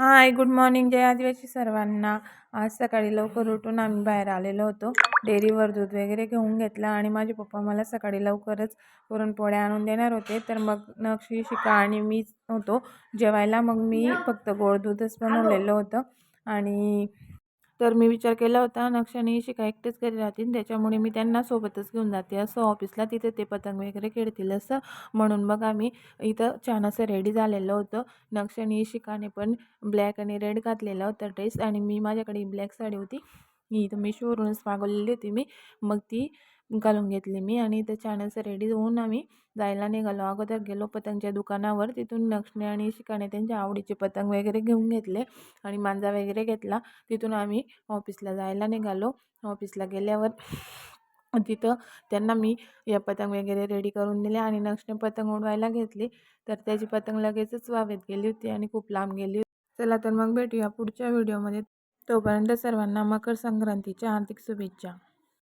हाय, good morning जय आदिवासी सर्वांना. आज सकाळी लवकर उठून आम्ही बाहेर आलेलो होतो. डेअरीवर दूध वगैरे घेऊन घेतलं आणि माझे पप्पा मला सकाळी लवकरच पुरणपोळ्या आणून देणार होते. तर मग नक्षी, शिका आणि मीच होतो जेवायला. मग मी फक्त गोड दूधच बनवलेलं होतं आणि तर मी विचार केला होता नक्ष आणि शिका एकटेच घरी राहतील, त्याच्यामुळे मी त्यांना सोबतच घेऊन जाते असं ऑफिसला. तिथे ते पतंग वगैरे खेळतील असं म्हणून मग आम्ही इथं छान असं रेडी झालेलं होतं. नक्ष आणि शिकाने पण ब्लॅक आणि रेड घातलेला होता ड्रेस आणि मी माझ्याकडे ब्लॅक साडी होती, ही तर मिशोवरूनच मागवलेली होती मी. मग ती घालून घेतली मी आणि इथं छान असं रेडी होऊन आम्ही जायला निघालो. अगोदर गेलो पतंगच्या दुकानावर, तिथून नक्षने आणि शिकाने त्यांच्या आवडीचे पतंग वगैरे घेऊन घेतले आणि मांजा वगैरे घेतला. तिथून आम्ही ऑफिसला जायला निघालो. ऑफिसला गेल्यावर तिथं त्यांना मी या पतंग वगैरे रेडी करून दिले आणि नक्षने पतंग उडवायला घेतली, तर त्याची पतंग लगेचच वावेत गेली होती आणि खूप लांब गेली होती. चला तर मग भेटूया पुढच्या व्हिडिओमध्ये. तोपर्यंत सर्वांना मकर संक्रांतीच्या हार्दिक शुभेच्छा.